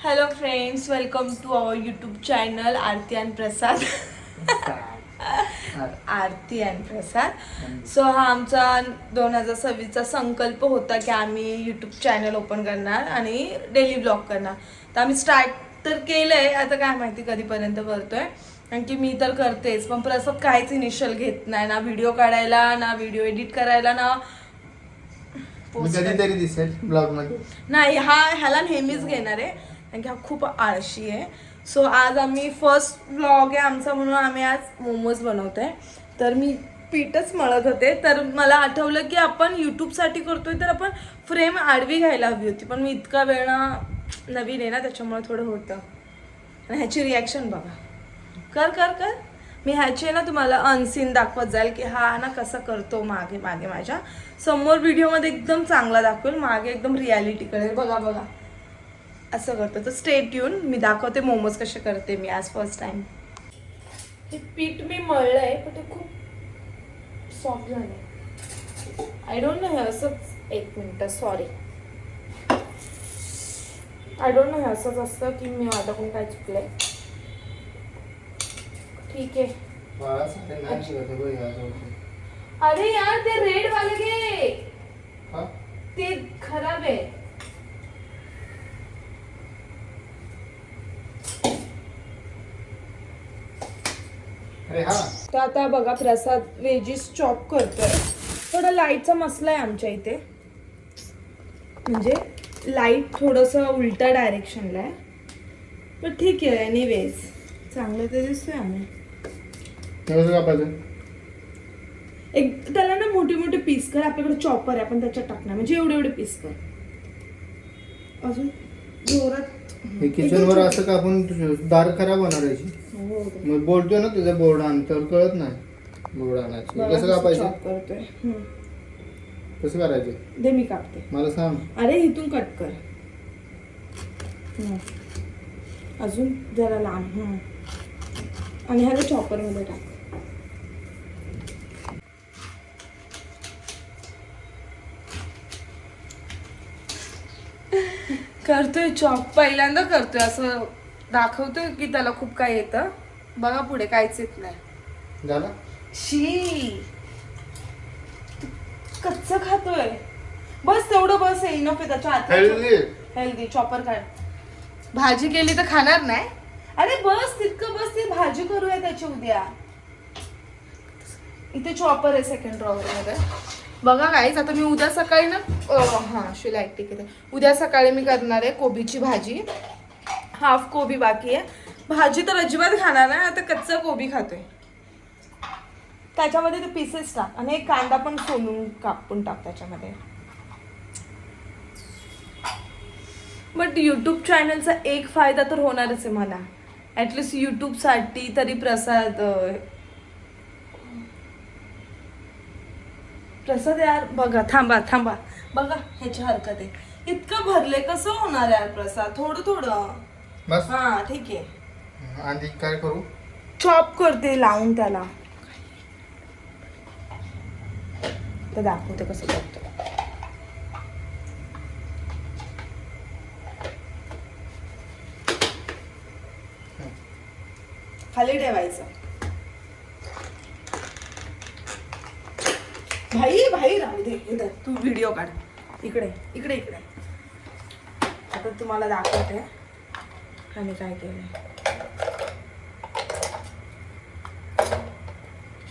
Hello friends, welcome to our YouTube channel Aarti and Prasad. Aarti and Prasad. So हा आमचा 2026चा संकल्प होता की आम्ही यूट्यूब चॅनल ओपन करणार आणि डेली ब्लॉग करणार. तर आम्ही स्टार्ट तर केलंय, आता काय माहिती कधीपर्यंत करतोय. कारण की मी तर करतेच, पण प्रसाद काहीच इनिशियल घेत नाही, ना व्हिडिओ काढायला, ना व्हिडिओ एडिट करायला, ना कधीतरी दिसेल ब्लॉग मध्ये. नाही, ह्याला नेहमीच घेणार आहे कारण की हा खूप आळशी आहे. सो आज आम्ही फर्स्ट व्लॉग आहे आमचा म्हणून आम्ही आज मोमोज बनवतोय. तर मी पीठच मळत होते, तर मला आठवलं की आपण यूट्यूबसाठी करतोय तर आपण फ्रेम आडवी घ्यायला हवी होती, पण मी इतका वेळ नवीन आहे ना त्याच्यामुळे थोडं होतं. आणि ह्याची रिॲक्शन बघा. कर कर कर मी ह्याचे ना तुम्हाला अनसीन दाखवत जाईल की हा ना कसा करतो. मागे मागे माझ्या समोर व्हिडिओमध्ये एकदम चांगला दाखवेल, मागे एकदम रियालिटी कळेल. बघा बघा असं करतो. तर स्टे ट्यून, मी दाखवते मोमोज कसे करते मी आज फर्स्ट टाइम. हे पीठ मी मळलंय पण ते खूप सॉफ्ट झालंय. आय डोंट नो हे असंच, एक minute sorry, I don't know हे असंच असतं की मी माझ्याकडून काय चुकलंय. ठीक आहे. अरे यार ते रेड वाले घे, ते खराब आहे. तर आता बघा प्रसाद वेजीस चॉप करतोय. थोडा लाईटचा मसला आहे आमच्या इथे, म्हणजे लाईट थोडंसं उलटा डायरेक्शनला आहे, पण ठीक आहे. एनिवेज चांगलं ते दिसतोय. आम्ही एक त्याला ना मोठे मोठे पीस कर. आपल्याकडे चॉपर आहे, आपण त्याच्यात टाकणार, म्हणजे एवढे एवढे पीस कर. अजून जोरात किचन वर असं का आपण दार खराब होणार आहे. मग बोलतोय ना तुझा बोर्ड आण, तर कळत नाही बोर्ड आणायचं कसं कापायचं. कसं करायचं दे मी कापते, मला सांग. अरे इथून कट कर. अजून जरा लांब. आणि ह्याला चॉपर मध्ये टाक. करतोय चॉप, पहिल्यांदा करतोय. असं दाखवतोय की त्याला खूप काय येतं. बघा पुढे काहीच येत नाही. झालं शी, कच्च खातोय. बस तेवढं, बस आहे, इनफ आहे. त्याच्या आत हेल्दी चॉपर काढ. भाजी केली तर खाणार नाही. अरे बस तितकं, बस ती भाजी करूया त्याची उद्या. इथे चॉपर आहे सेकंड ड्रॉवर मध्ये. बघा गाईज, आता मी उद्या सकाळी ना शिलाई टिकते. उद्या सकाळी मी करणार आहे कोबीची भाजी. हाफ कोबी बाकी आहे. भाजी तर अजिबात खाणार नाही, आता कच्चा कोबी खातोय. त्याच्यामध्ये ते पीसेस टाक आणि एक कांदा पण सोलून कापून टाक त्याच्यामध्ये. बट यूट्यूब चॅनलचा एक फायदा तर होणारच आहे मला. ॲटलिस्ट यूट्यूबसाठी तरी प्रसाद यार बघा. थांबा बघा ह्याची हरकत आहे. इतकं भरले कसं होणार यार प्रसाद. थोडं थोडं बस. हा ठीक आहे. आणि काय करू, चॉप करते लावून त्याला. तर दाखवते कसं करतो. खाली ठेवायचं. भाई राहू दे. इधर तू व्हिडिओ काढ. इकडे इकडे इकडे. आता तुम्हाला दाखवते आणि काय केलंय.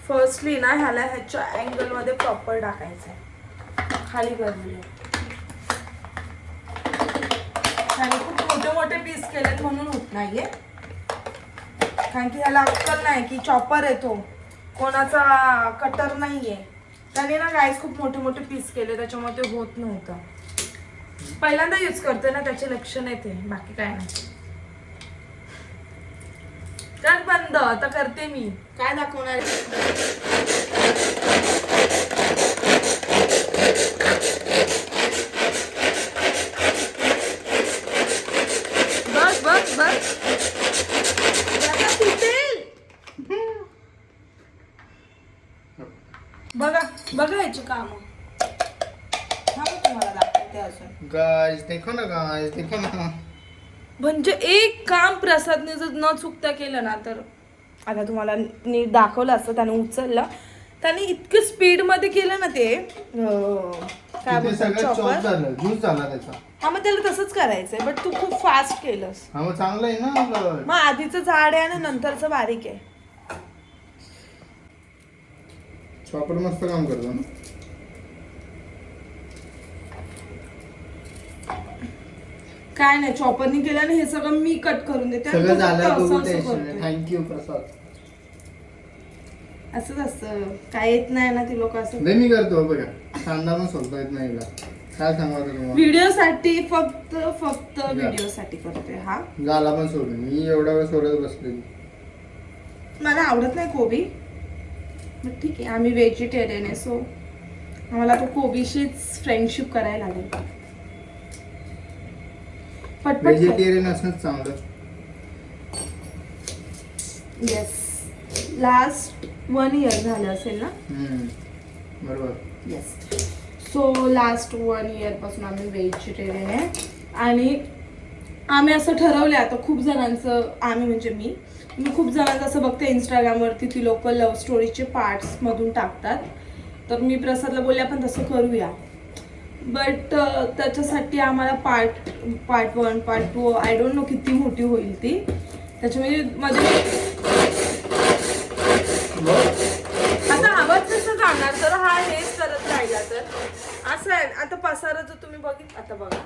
फर्स्टली ना ह्याला ह्याच्या अँगल मध्ये प्रॉपर टाकायचंय. खाली करले आणि खूप मोठे मोठे पीस केलेत म्हणून होत नाहीये, कारण की ह्याला अक्कल नाही की चॉपर आहे तो, कोणाचा कटर नाहीये. त्याने ना गाईस खूप मोठे मोठे पीस केले, त्याच्यामुळे ते होत नव्हतं. पहिल्यांदा यूज करते ना, त्याचे लक्ष नाही ते, बाकी काय नाही. तर बंद, आता करते मी. काय दाखवणार. बस बस बस बघा बघा ह्याची काम. तुम्हाला दाखवते अजून. गाइस देखो ना, गाइस देखो ना. म्हणजे एक काम प्रसादने जर न चुकता केलं ना तर आता तुम्हाला नीट दाखवलं असतं, त्याने उचललं, त्याने इतकं स्पीड मध्ये केलं ना ते काय ते बोलतात सगळं चॉप चॉपर. झालं, ज्यूस झाला त्याचा. हा मग त्याला तसंच करायचंय, बट तू खूप फास्ट केलंस. हा मग चांगलं आहे ना आपलं. मग आधीचं जाड आहे आणि नंतरचं बारीक आहे. चॉपर मस्त काम करतो ना. काय नाही, चॉपरनी केलं आणि हे सगळं मी कट करून देते आणि सगळं तो फक्त झालं असं बघू असं टेस्ट. करतोय. थँक्यू प्रसाद. असंच असतं, काय येत नाही ना ती लोक असं. नाही मी करतो बघा, कांदा पण सोलता येत नाही हिला. काय सांगू आता तुम्हाला. व्हिडिओ साठी फक्त व्हिडिओ साठी करते हा. झाला पण सोडून, मी एवढा वेळ सोडत बसलेली. मला आवडत नाही कोबी, मग ठीक आहे, आम्ही व्हेजिटेरियन आहे, सो आम्हाला तो कोबीशीच फ्रेंडशिप करायला लागेल. पटपट व्हेजिटेरियन असणं चांगलं. येस, लास्ट 1 year झालं असेल ना. बरोबर. येस, सो लास्ट 1 year पासून आम्ही व्हेजिटेरियन आहे. आणि आम्ही असं ठरवलं आता, खूप जणांचं, आम्ही म्हणजे मी खूप जणांचं असं बघते इंस्टाग्रामवरती, ती लोक लव्ह स्टोरीचे पार्ट्स मधून टाकतात. तर मी प्रसादला बोलले आपण तसं करूया, बट त्याच्यासाठी आम्हाला part 1 part 2 I don't know किती मोठी होईल ती, त्याच्यामध्ये मध्ये आता आवाज कसं जाणार, तर हा हेच करत राहिला तर असं आहे. आता पसारा जर तुम्ही बघितलं, आता बघा,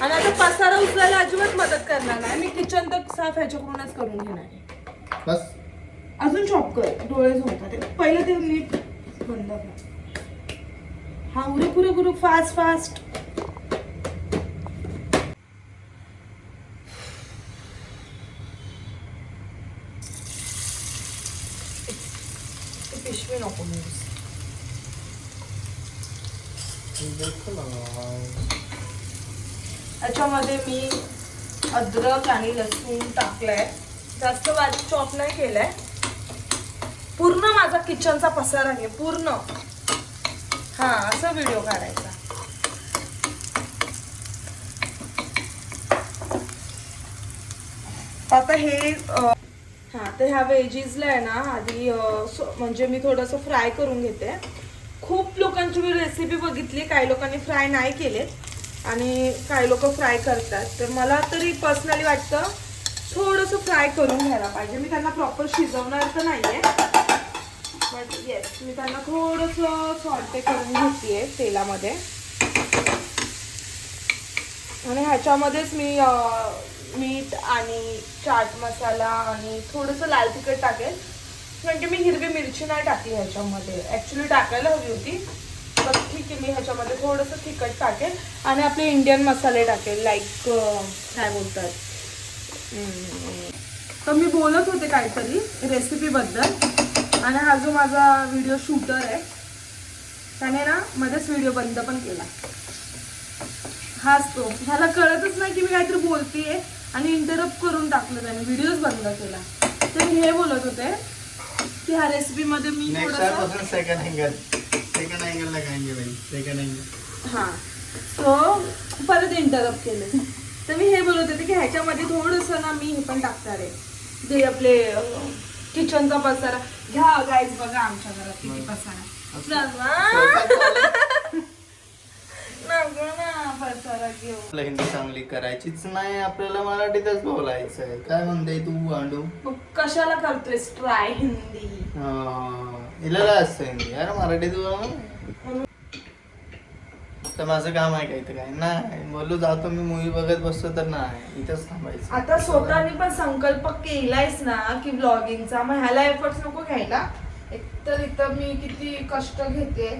आणि आता पसारा उचलायला अजिबात मदत करणार नाही मी. किचन तर साफ ह्याच्याकडूनच करून घेणार आहे. बस अजून चॉप कर, डोळे झोपतात पहिलं, ते नीट बंद कर. हा उरक फास्ट फास्ट. पिशवी नको मीस. याच्यामध्ये मी अद्रक आणि लसूण टाकलंय, जास्त बारीक चॉप नाही केलंय. पूर्ण माझा किचनचा पसारा आहे पूर्ण. हा असा व्हिडिओ काढायचा. आता हे हा, तर ह्या व्हेजीजला आहे ना आधी म्हणजे मी थोडंसं फ्राय करून घेते. खूप लोकांची मी रेसिपी बघितली, काही लोकांनी फ्राय नाही केले आणि काही लोक फ्राय करतात. तर मला तरी पर्सनली वाटतं थोडंसं फ्राय करून घ्यायला पाहिजे. मी त्यांना प्रॉपर शिजवणार तर नाहीये, बट येस मी त्यांना थोडंसं सॉल्टे करून घेते तेलामध्ये. आणि ह्याच्यामध्येच मी मीठ आणि चाट मसाला आणि थोडंसं लाल तिखट टाकेल. म्हणजे मी हिरवी मिरची नाही टाकली ह्याच्यामध्ये, ॲक्च्युली टाकायला हवी होती, तर ठीक आहे मी ह्याच्यामध्ये थोडंसं तिखट टाकेल आणि आपले इंडियन मसाले टाकेल, लाईक काय बोलतात. तर मी बोलत होते काहीतरी रेसिपीबद्दल, आणि हा जो माझा व्हिडिओ शूटर आहे त्याने ना मध्येच व्हिडिओ बंद पण केला. हाच तो, ह्याला कळतच नाही की मी काहीतरी बोलतेय आणि इंटरप्ट करून टाकलं त्याने, व्हिडिओच बंद केला. तर मी हे बोलत होते की ह्या रेसिपीमध्ये मी थोडंसं सेकंड अँगल लगाएंगे भाई, सेकंड अँगल. हां, सो परत इंटरप्ट केलं. तर मी हे बोलत होते की ह्याच्यामध्ये थोडंसं ना मी हे पण टाकणार आहे, जे आपले किचनचा पसारा. घ्या गाईज, बघा आमच्या घरात किती पसारा. हिंदी चांगली करायचीच नाही आपल्याला, मराठीतच बोलायचं आहे. काय म्हणते तू गांडू? कशाला करतोयस ट्राय हिंदी? हिला असतं हिंदी यार, मराठीत बोला. तर माझं काम आहे का इथं? काय नाही बोलू, जातो मी मूवी बघत बसतो तर नाही, इथंच थांबायचं. आता स्वतःने पण संकल्प केलायस ना की ब्लॉगिंगचा, मग ह्याला एफर्ट्स नको घ्यायला. एक तर इथं मी किती कष्ट घेते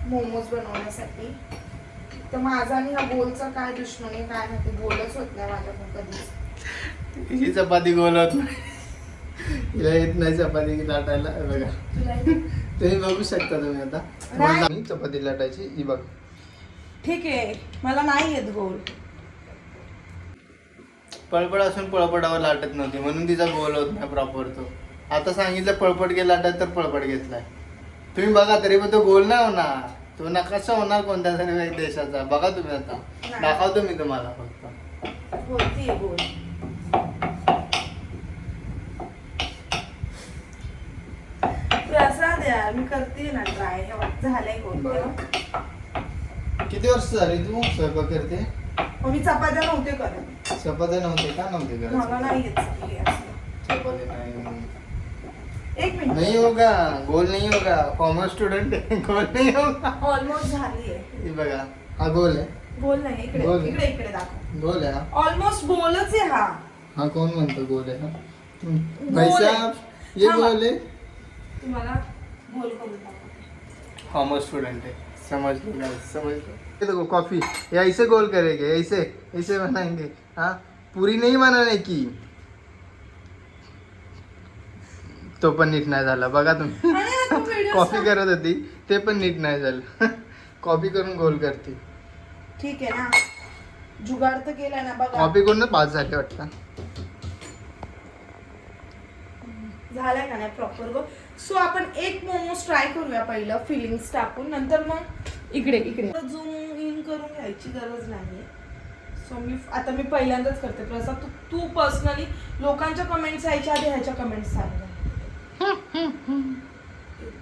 मोमोज बनवण्यासाठी, तर माझा आणि ह्या बोलचा काय दुश्मनी काय माहिती, बोलच होत नाही माझ्याकडून कधीच. ही चपाती गोल होत नाही, हिला येत नाही चपाती लाटायला. बघा तुम्ही बघू शकता तुम्ही आता मी चपाती लाटायची. ही बघ, ठीक आहे, मला नाही येत गोल. पळपट असून पळपटावर लाटत नव्हती म्हणून तिचा गोल होत नाही प्रॉपर. तो आता सांगितलं पळपट घे लाटत, तर पळपट घेतलाय. तुम्ही बघा तरी पण तो गोल नाही होणार. तो नकाशा होणार कोणत्या तरी देशाचा. बघा तुम्ही आता, दाखवतो मी तुम्हाला फक्त. होती बोल. प्रसाद यार, मी करते ना ट्राय. झालंय कोणतं. किती वर्ष झाली तू स्वयंपाक करते? मी चपात्या नव्हते करत. चपात्या नव्हते का? नव्हते करत. मला नाही येत चपाती नाही. एक मिनिट. नहीं होगा, गोल नहीं होगा. कॉमर्स स्टूडेंट है, गोल नहीं होगा. ऑलमोस्ट झाली आहे. हे बघा, हा गोल आहे. गोल नाही, इकडे गोल आहे. इकडे इकडे दाखव. गोल आहे हा. ऑलमोस्ट गोलच आहे हा. हा कोण म्हणतो गोल आहे हा? गोल भाई आहे. साहब, ये हा. गोल है. तुम्हाला गोल करून दाखवते. कॉमर्स स्टूडेंट है, समझ लो guys, समझ लो. ये देखो कॉफी, ये ऐसे गोल करेंगे, ऐसे ऐसे बनाएंगे. हाँ, पूरी नहीं बनाने की. तो पण नीट नाही झाला बघा तुम्ही. आणि हा तू video कॉफी सांग. करत होती ते पण नीट नाही झालं. कॉपी करून गोल करते. ठीक आहे ना, जुगाड तर केला ना बघा. कॉपी करून पास झाले वाटतं. झालाय का नाही प्रॉपर गोल. सो आपण एक मोमोज ट्राय करूया पहिलं, फिलिंग्स टाकून. नंतर मग इकडे इकडे झूम इन करून घ्यायची गरज नाहीये. सो मी पहिल्यांदाच करते. प्रसाद तू पर्सनली लोकांच्या कमेंट्स यायच्या आधी ह्याच्या कमेंट्स सांग.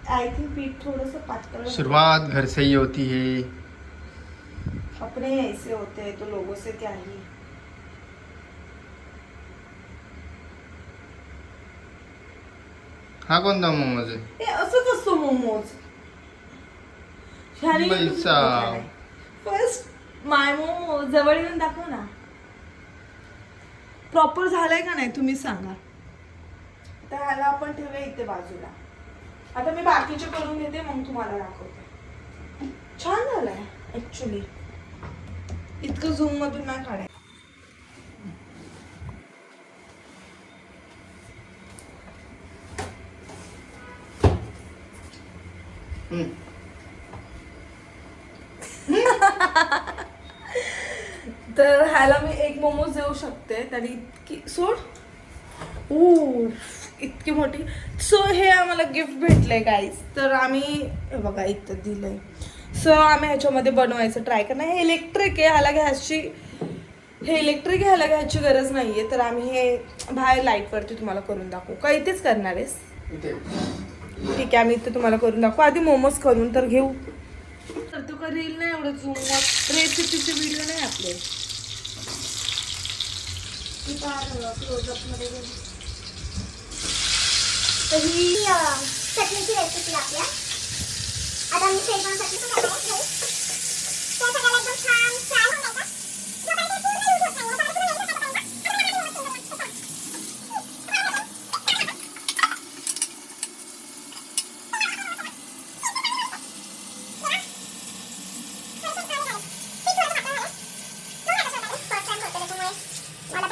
आय थिंक पीठ थोडस पातळ. शुरुआत घर से ही होती है. अपने ऐसे होते हैं तो लोगों से क्या ही. हा कोणता मोमोज आहे? हे असंच असतो मोमोज. फर्स्ट माय मोमोज जवळ येऊन दाखव ना. प्रॉपर झालंय का नाही तुम्ही सांगा. आता ह्याला आपण ठेवूया इथे बाजूला. आता मी बाकीचे करून घेते मग तुम्हाला दाखवते. छान झालंय ऍक्च्युली. इतकं झूम मधून नाही काढाय. तर ह्याला मी एक मोमोज देऊ शकते. तरी इतकी सोड. इतकी मोठी. सो हे आम्हाला गिफ्ट भेटलंय गाईज. तर आम्ही हे बघा इथं दिलंय. सो आम्ही ह्याच्यामध्ये बनवायचं ट्राय करणार. हे इलेक्ट्रिक आहे, ह्याला घ्यायची गरज नाहीये. तर आम्ही हे बाहेर लाईटवरती तुम्हाला करून दाखवू का? इथेच करणार आहेस? ठीक आहे, आम्ही इथे तुम्हाला करून दाखवू. आधी मोमोज करून तर घेऊ. तर तू का रील नाही एवढं झूम रेसिपीचे व्हिडिओ नाही आपले. तर ही चटणीची रेसिपी आपल्या. आता मी शेजवान चटणी पण करणार आहे. त्या सगळ्याला एकदम छान फ्राय होऊन द्यायचा. जोपर्यंत ते पूर्ण यूज होत नाही, मला पण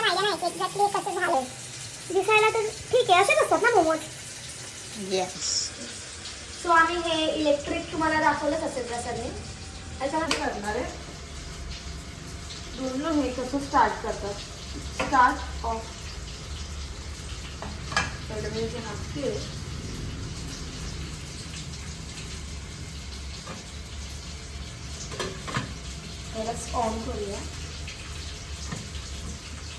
आयडिया नाही की एक्झॅक्टली कसं झालं. दिसायला तर ठीक आहे, असेच असतात ना मोमोज. येस. सो आम्ही हे इलेक्ट्रिक तुम्हाला दाखवलंच असेल प्रसादने. ह्याच्यामध्ये करणार आहे. दोन हे कसं स्टार्ट करतात. Start of. पहिलं मी जे हाकते त्यालाच ऑन करूया.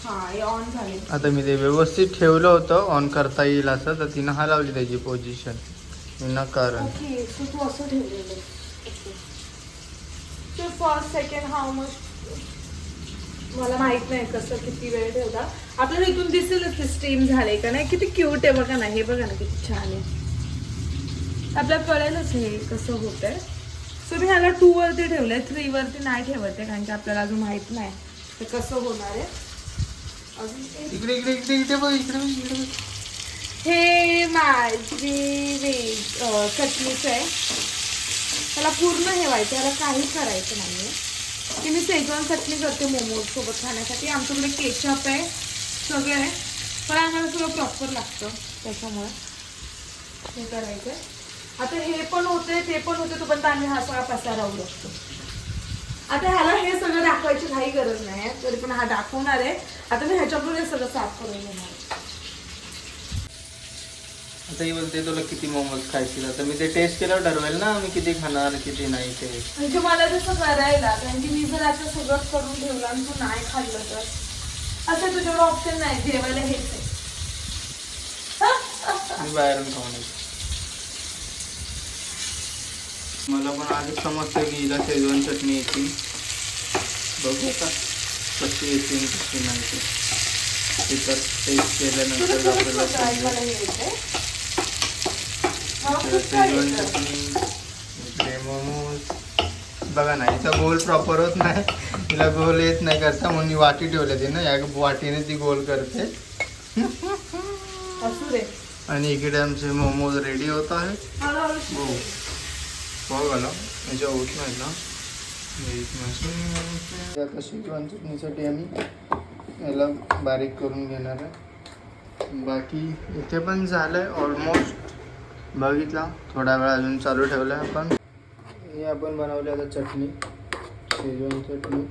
हा हे ऑन झाले. आता मी ते व्यवस्थित ठेवलं होतं ऑन करता येईल असं, तर तिनं हलवली त्याची पोझिशन विनाकारण. ओके, सो तू असं ठेवलेलं. So first second how much मला माहित नाही कसं किती वेळ ठेवता. आपल्याला इथून दिसेलच ते स्टीम झाले का नाही. किती क्यूट आहे बघा ना. हे बघा ना किती छान आहे. आपल्याला कळेलच हे कसं होतंय. सो मी ह्याला 2 वरती ठेवलंय, 3 वरती नाही ठेवते कारण की आपल्याला अजून माहित नाही ते कसं होणार आहे. इकडे इकडे इकडे इकडे बघ, इकडे बघ, इकडे बघ. हे माझी चटणीचं आहे. त्याला पूर्ण ठेवायचं, त्याला काही करायचं नाहीये. की मी शेजवान चटणी करते मोमोज सोबत खाण्यासाठी. आमच्याकडे केचप आहे सगळं आहे, पण आम्हाला सगळं प्रॉपर लागतं त्याच्यामुळे हे करायचं आहे. आता हे पण होते ते पण होते, तोपर्यंत आम्ही हा सगळा पसारा उरकतो. आता ह्याला हे सगळं दाखवायची काही गरज नाही, तरी पण हा दाखवणार आहे. आता मी ह्याच्यापुढे सगळं साफ करून घेणार आहे. आता ही बोलते तुला किती मोमोज खायचे, आता मी ते टेस्ट केल्यावर ठरवेल ना मी किती खाणार किती नाही ते. म्हणजे मला तसं करायला, कारण की मी जर आता सगळं करून ठेवलं आणि तू नाही खाल्लं तर असं तुझ्याकडे ऑप्शन नाही, जेवायला हेच आहे. मी बाहेरून खाऊन येतो. मला पण आधीच समजतं की हिला शेजवान चटणी येते, बघू का कशी येते आणि कशी नाही ते तर टेस्ट केल्यानंतर आपल्याला शेजवान चटणी इकडे मोमोज. बघा ना हिचा गोल प्रॉपर होत नाही, तिला गोल येत नाही करता म्हणून ही वाटी ठेवली ती ना, या वाटीने ती गोल करते. असू दे. आणि इकडे आमचे मोमोज रेडी होत आहेत. हो हो घाला याच्या होत नाही ना. आता शेजवान चटणीसाठी आम्ही याला बारीक करून घेणार आहे. बाकी इथे पण झालंय ऑलमोस्ट. बघितला थोडा वेळ अजून चालू ठेवला आपण. हे आपण बनवले आता चटणी, शेजवान चटणी.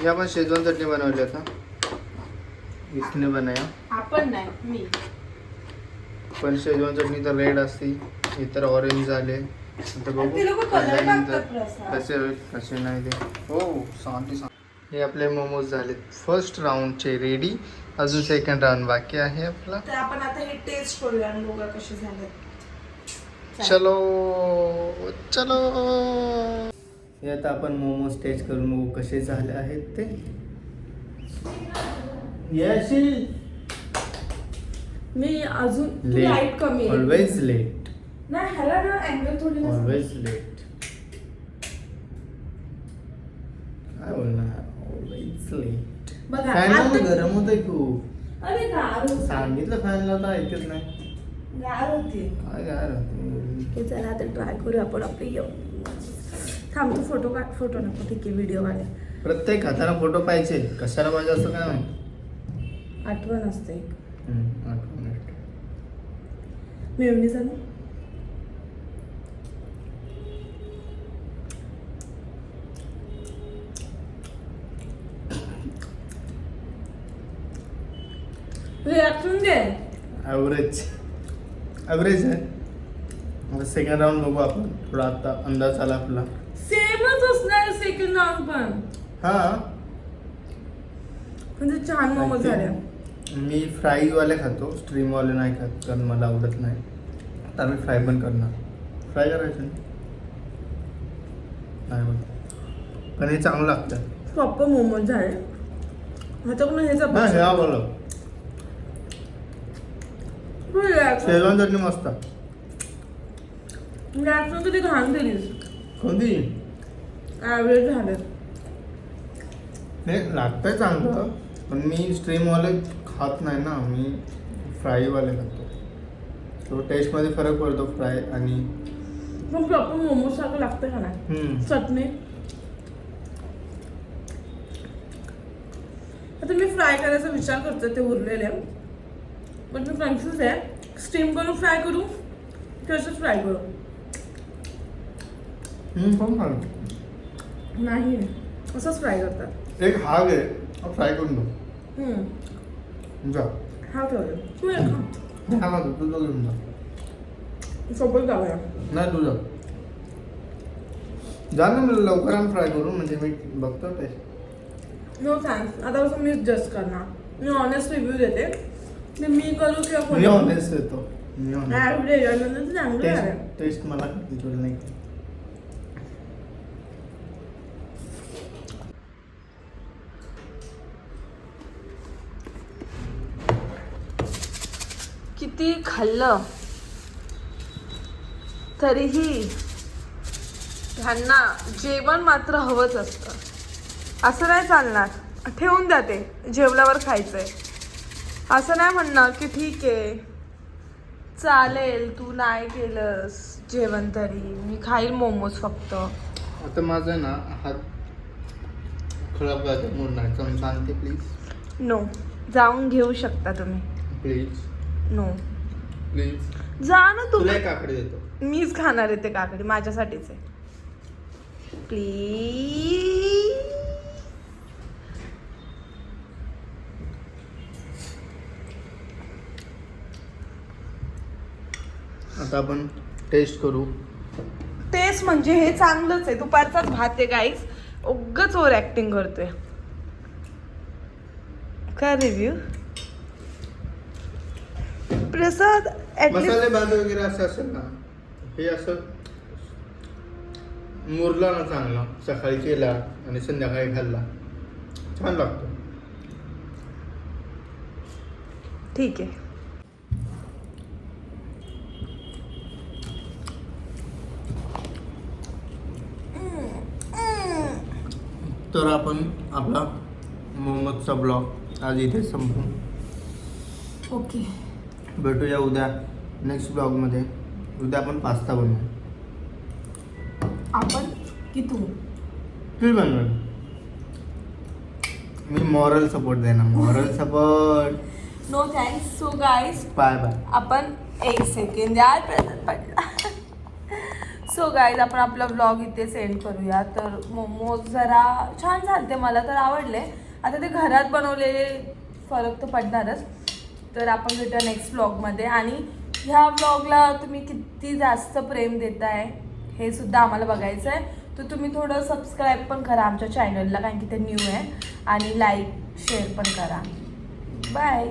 हे आपण शेजवान चटणी बनवली आता. इसने बनाया आपण नाही, मी. पण शेजवान चटणी तर रेड असते, हे तर ऑरेंज झाले. आता बघू ते लोकं color खाल्ल्यानंतर टाकतात प्रसाद. कसे होईल कसे नाही ते. हो सांगते. हे आपले मोमोज झाले फर्स्ट राऊंडचे रेडी. अजून सेकंड राऊंड बाकी आहे आपला. तर आपण आता हे टेस्ट करूया आणि बघूया कसे झाले. चलो चलो. हे आता आपण मोमोज टेस्ट करून बघू कसे झाले आहेत ते. यशी मी अजून लाईट कमी आहे. Always late. नाही ह्याला ना अँगल थोडी ऑलवेज लेट. काय बोलणार ऑलवेज लेट. बघा फॅन आता- गरम होतंय खूप. अरे गार होती. सांगितलं फॅनला तर ऐकत नाही. गार होती. काय यार हे चला आता ट्राय करू आपण आपली. थांब तू फोटो काढ. फोटो नको ठीक आहे, व्हिडिओ काढ. प्रत्येक हाताने फोटो पाहिजे, कशाला पाहिजे असं काय नाही. आठवण असते. आठवण आहे. मेवणीचा ना रिॲक्शन दे. ॲव्हरेज ॲव्हरेज आहे. आता सेकंड राऊंड बघू आपण. थोडा आता अंदाज आला आपला. सेमच असणार सेकंड राऊंड पण. हां म्हणजे छान मोमोज झाले. मी फ्राईवाले खातो, स्ट्रीमवाले नाही खात कारण मला आवडत नाही. आता मी फ्राय पण करणार. फ्राय करायचं नाही बघ, पण हे चांगलं लागतं. प्रॉपर मोमोज झाले. ह्याच्याकडून ह्याचा हां हे आवडलं. शेजवान चटणी मस्त. रिॲक्शन कधी घाण दिलीस. कोणती ॲव्हरेज झाले. नाही लागतंय चांगलं, पण मी स्ट्रीमवाले खात नाही ना, मी फ्राईवाले खातो. तो टेस्टमध्ये फरक पडतो फ्राय आणि. पण प्रॉपर मोमोज सारखं लागतं का नाही. चटणी आता मी फ्राय करायचा विचार करते ते उरलेले, पण मी कन्फ्यूज आहे. स्टीम करून फ्राय करू की असंच फ्राय करू. पण खाल्लं नाही असंच फ्राय करतात. एक हा घे, फ्राय करून दो. जा हा ठेवलं तू ये खा. हा तुझं घेऊन जा. सोबत जाऊया. नाही तुझं जा ना. मला लवकर आम्ही फ्राय करू, म्हणजे मी बघतो टेस्ट. No thanks. आता कसं मीच जस्ट करणार. मी ऑनेस्ट रिव्ह्यू देते. ते मी करू किंवा मी कोणी. ऑनेस्ट देतो. मी ॲव्हरेज आणि चांगलं आहे. टेस्ट मला तुला नाही. किती खाल्लं तरीही ह्यांना जेवण मात्र हवंच असतं. असं नाही चालणार. ठेवून द्या ते, जेवल्यावर खायचंय असं नाही म्हणणं की ठीक आहे चालेल तू नाही केलंस जेवण तरी मी खाईल मोमोज फक्त. आता माझा ना हात खराब झाला म्हणून नाही समजून सांगते प्लीज. नो. जाऊन घेऊ शकता तुम्ही. Please no please. जा ना तुला तुम्ही. एक काकडी देतो. मीच खाणार आहे ते काकडी, माझ्यासाठीच आहे. प्लीज. आता आपण टेस्ट करू. टेस्ट म्हणजे हे चांगलंच आहे, दुपारचाच भात आहे गाईस. उगाच ओव्हर ऍक्टिंग करतोय. काय रिव्ह्यू प्रसाद? मसाले भात वगैरे असं असेल ना, हे असं मुरला ना चांगला, सकाळी केला आणि संध्याकाळी खाल्ला, छान लागतो. ठीक आहे. तर आपण आपला मोमोजचा ब्लॉग आज इथे संपू. ओके, भेटूया उद्या नेक्स्ट ब्लॉगमध्ये. उद्या आपण पास्ता बनवू. आपण की तू? तू बनवेल, मी मॉरल सपोर्ट देणार. Moral support. No thanks. So guys bye bye. आपण एक सेकंड यार प्रसाद पडला. सो गाईज आपण आपला ब्लॉग इथे सेंड करूया. तर मोमोज जरा छान झालते, मला तर आवडले. आता ते घरात बनवलेले फरक तर पडणारच. तर आपण भेटूया नेक्स्ट ब्लॉगमध्ये. आणि ह्या ब्लॉगला तुम्ही किती जास्त प्रेम देताय हे सुद्धा आम्हाला बघायचं आहे. तर तुम्ही थोडं सबस्क्राईब पण करा आमच्या चॅनलला, कारण की ते न्यू आहे. आणि लाईक शेअर पण करा. बाय.